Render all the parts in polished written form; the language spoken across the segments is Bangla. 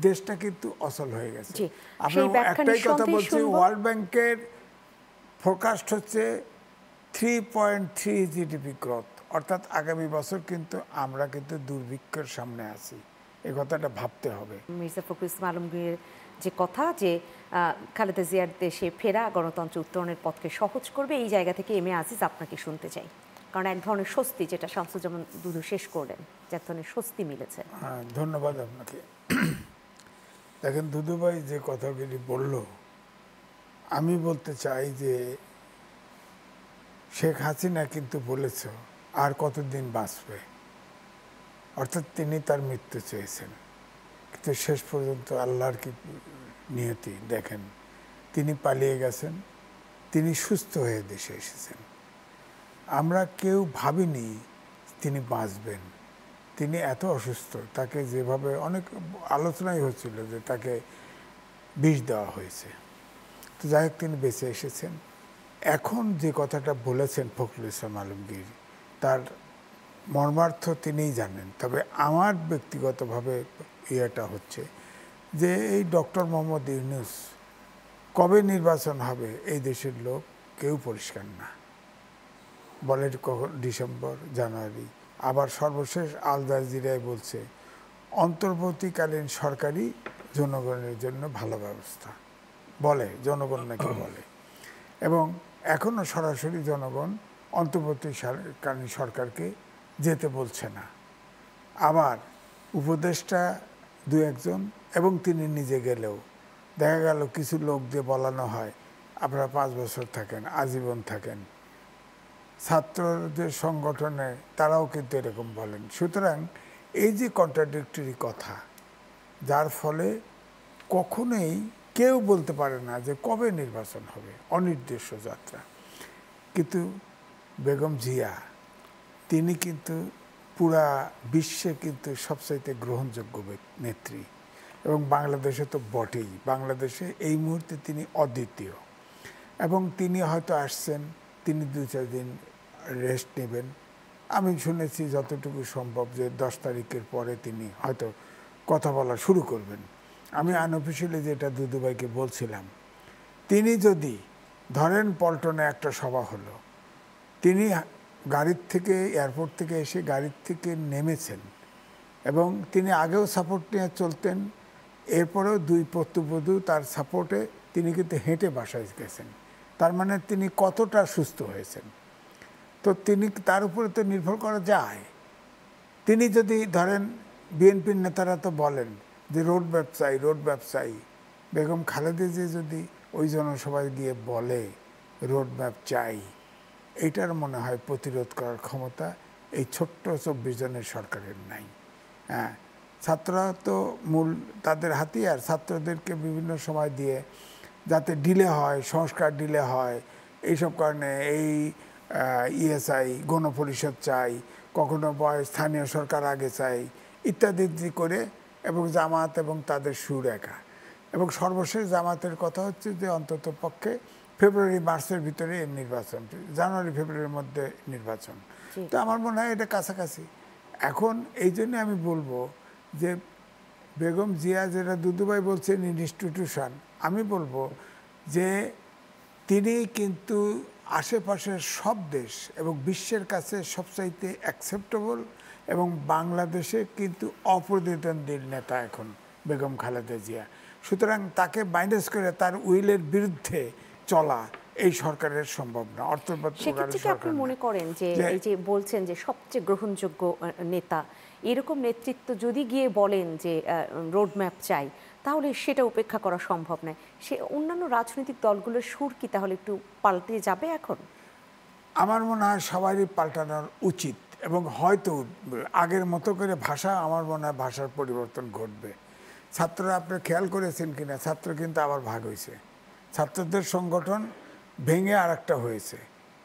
দেশটা কিন্তু অচল হয়ে গেছে। জি, আমরা সেই ব্যাখ্যা একটাই কথা নিঃসন্দেহে বলছি, শুনবো। ওয়ার্ল্ড ব্যাংকের ফোরকাস্ট হচ্ছে 3.3 জিডিপি গ্রোথ, অর্থাৎ আগামী বছর কিন্তু আমরা কিন্তু দুর্ভিক্ষের সামনে আছি। এই কথাটা ভাবতে হবে। মির্জা ফখরুল ইসলাম আলমগীরের যে কথা যে খালেদা জিয়ার দেশে ফেরা গণতন্ত্র উত্তরণের পথকে সহজ করবে, এই জায়গা থেকে এম এ আজিজ আপনাকে শুনতে চাই, কারণ এক ধরনের স্বস্তি, যেটা শামসুজ্জামান দুদু শেষ করলেন, যে এক ধরনের স্বস্তি মিলেছে। হ্যাঁ, ধন্যবাদ আপনাকে। দেখেন দুদু ভাই যে কথাগুলি বলল, আমি বলতে চাই যে শেখ হাসিনা কিন্তু বলেছ আর কতদিন বাঁচবে, অর্থাৎ তিনি তার মৃত্যু চেয়েছেন, কিন্তু শেষ পর্যন্ত আল্লাহর কি নিয়তি দেখেন, তিনি পালিয়ে গেছেন, তিনি সুস্থ হয়ে দেশে এসেছেন। আমরা কেউ ভাবিনি তিনি বাঁচবেন। তিনি এত অসুস্থ, তাকে যেভাবে অনেক আলোচনাই হচ্ছিল যে তাকে বিষ দেওয়া হয়েছে, তো যাই হোক তিনি বেঁচে এসেছেন। এখন যে কথাটা বলেছেন ফখরুল ইসলাম আলমগীর, তার মর্মার্থ তিনিই জানেন। তবে আমার ব্যক্তিগতভাবে ইয়েটা হচ্ছে যে এই ডক্টর মোহাম্মদ ইউনূস কবে নির্বাচন হবে এই দেশের লোক কেউ পরিষ্কার না, বলে কখন ডিসেম্বর, জানুয়ারি। আবার সর্বশেষ আল জাজিরায় বলছে অন্তর্বর্তীকালীন সরকারি জনগণের জন্য ভালো ব্যবস্থা, বলে জনগণ নাকি বলে। এবং এখনও সরাসরি জনগণ অন্তর্বর্তীকালীন সরকারকে যেতে বলছে না। আবার উপদেষ্টা দু একজন এবং তিনি নিজে গেলেও দেখা গেল কিছু লোক দিয়ে বলানো হয় আপনারা 5 বছর থাকেন, আজীবন থাকেন। ছাত্রদের সংগঠনে তারাও কিন্তু এরকম বলেন। সুতরাং এই যে কন্ট্রাডিক্টরি কথা, যার ফলে কখনোই কেউ বলতে পারে না যে কবে নির্বাচন হবে, অনির্দিষ্ট যাত্রা। কিন্তু বেগম জিয়া তিনি কিন্তু পুরা বিশ্বে কিন্তু সবচাইতে গ্রহণযোগ্য নেত্রী, এবং বাংলাদেশে তো বটেই। বাংলাদেশে এই মুহূর্তে তিনি অদ্বিতীয়, এবং তিনি হয়তো আসছেন, তিনি 2-4 দিন রেস্ট নেবেন। আমি শুনেছি যতটুকু সম্ভব যে 10 তারিখের পরে তিনি হয়তো কথা বলা শুরু করবেন। আমি আনঅফিসিয়ালি যেটা দুদুভাইকে বলছিলাম, তিনি যদি ধরেন পল্টনে একটা সভা হলো, তিনি গাড়ির থেকে এয়ারপোর্ট থেকে এসে গাড়ির থেকে নেমেছেন, এবং তিনি আগেও সাপোর্ট নিয়ে চলতেন, এরপরেও 2 পুত্রবধূ তার সাপোর্টে তিনি কিন্তু হেঁটে বাসায় গেছেন। তার মানে তিনি কতটা সুস্থ হয়েছেন, তো তিনি তার উপরে তো নির্ভর করা যায়। তিনি যদি ধরেন, বিএনপির নেতারা তো বলেন যে রোড ব্যবসায়ী, রোড ব্যবসায়ী, বেগম খালেদা জিয়া যদি ওই জনসভায় গিয়ে বলে রোড ম্যাপ চাই, এইটার মনে হয় প্রতিরোধ করার ক্ষমতা এই ছোট্ট 24 জনের সরকারের নাই। হ্যাঁ, ছাত্ররা তো মূল তাদের হাতিয়ার, ছাত্রদেরকে বিভিন্ন সময় দিয়ে যাতে ডিলে হয়, সংস্কার ডিলে হয়, এইসব কারণে এই ইএসআই গণপরিষদ চাই, কখনো স্থানীয় সরকার আগে চাই, ইত্যাদি করে, এবং জামাত এবং তাদের সুর একা। এবং সর্বশেষ জামাতের কথা হচ্ছে যে অন্তত পক্ষে ফেব্রুয়ারি মার্চের ভিতরে নির্বাচন, জানুয়ারি ফেব্রুয়ারির মধ্যে নির্বাচন। তো আমার মনে হয় এটা কাছাকাছি। এখন এই জন্য আমি বলবো যে বেগম জিয়া, যেটা দুদুভাই বলছেন ইনস্টিটিউশন, আমি বলবো যে তিনি কিন্তু আশেপাশের সব দেশ এবং বিশ্বের কাছে সবচাইতে অ্যাকসেপ্টেবল, এবং বাংলাদেশে কিন্তু অপ্রতিদ্বন্দ্বীর নেতা এখন বেগম খালেদা জিয়া। সুতরাং তাকে মাইনাস করে তার উইলের বিরুদ্ধে চলা এই সরকারের সম্ভব না। সেক্ষেত্রে কি আপনি মনে করেন যে এই যে বলছেন যে সবচেয়ে গ্রহণযোগ্য নেতা, এরকম নেতৃত্ব যদি গিয়ে বলেন যে রোড ম্যাপ চাই, তাহলে সেটা উপেক্ষা করা সম্ভব নয়? সে অন্যান্য রাজনৈতিক দলগুলোর সুর কি তাহলে একটু পাল্টে যাবে এখন? আমার মনে হয় সবারই পাল্টানোর উচিত, এবং হয়তো আগের মতো করে ভাষা, আমার মনে হয় ভাষার পরিবর্তন ঘটবে। ছাত্ররা আপনি খেয়াল করেছেন কিনা, ছাত্র কিন্তু আবার ভাগ হয়েছে, ছাত্রদের সংগঠন ভেঙে আর একটা হয়েছে।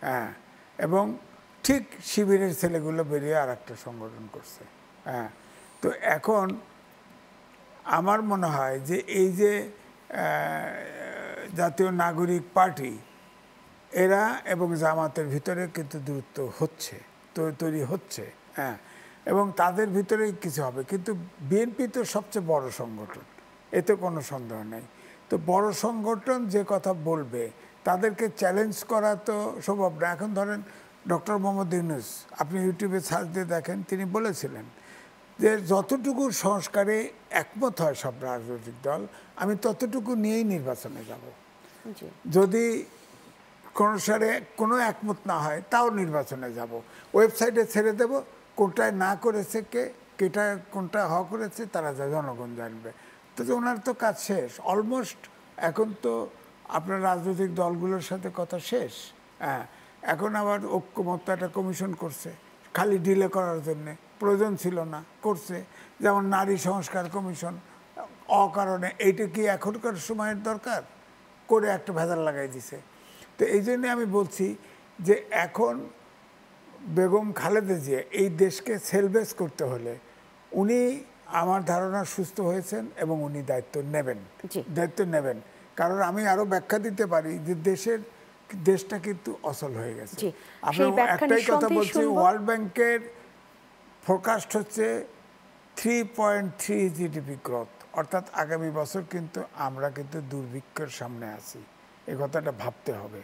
হ্যাঁ, এবং ঠিক শিবিরের ছেলেগুলো বেরিয়ে আর একটা সংগঠন করছে। হ্যাঁ, তো এখন আমার মনে হয় যে এই যে জাতীয় নাগরিক পার্টি, এরা এবং জামাতের ভিতরে কিন্তু দূরত্ব হচ্ছে, তৈরি হচ্ছে। হ্যাঁ, এবং তাদের ভিতরেই কিছু হবে। কিন্তু বিএনপি তো সবচেয়ে বড় সংগঠন, এতে কোনো সন্দেহ নেই। তো বড় সংগঠন যে কথা বলবে তাদেরকে চ্যালেঞ্জ করা তো সম্ভব না। এখন ধরেন ডক্টর মোহাম্মদ ইউনূস, আপনি ইউটিউবে সার্চ দিয়ে দেখেন, তিনি বলেছিলেন যে যতটুকু সংস্কারে একমত হয় সব রাজনৈতিক দল, আমি ততটুকু নিয়েই নির্বাচনে যাব। যদি কোনো সারে কোনো একমত না হয় তাও নির্বাচনে যাব। ওয়েবসাইটে ছেড়ে দেব, কোনটায় না করেছে কেটা কোনটা করেছে তারা জনগণ জানবে। তো ওনার তো কাজ শেষ অলমোস্ট। এখন তো আপনার রাজনৈতিক দলগুলোর সাথে কথা শেষ। হ্যাঁ, এখন আবার ঐক্যমত্য একটা কমিশন করছে খালি ডিলে করার জন্যে, প্রয়োজন ছিল না, করছে। যেমন নারী সংস্কার কমিশন, অকারণে এইটা কি এখনকার সময়ের দরকার, করে একটা ভেজাল লাগাই দিছে। তো এই জন্যে আমি বলছি যে এখন বেগম খালেদা জিয়া এই দেশকে সেলভেজ করতে হলে উনি আমার ধারণা সুস্থ হয়েছেন এবং উনি দায়িত্ব নেবেন। কারণ আমি আরো ব্যাখ্যা দিতে পারি যে দেশটা কিন্তু অচল হয়ে গেছে। আপনি একটাই কথা বলছি, ওয়ার্ল্ড ব্যাংকের ফোরকাস্ট হচ্ছে 3.3 জিডিপি গ্রোথ, অর্থাৎ আগামী বছর কিন্তু আমরা কিন্তু দুর্ভিক্ষের সামনে আছি। এই কথাটা ভাবতে হবে।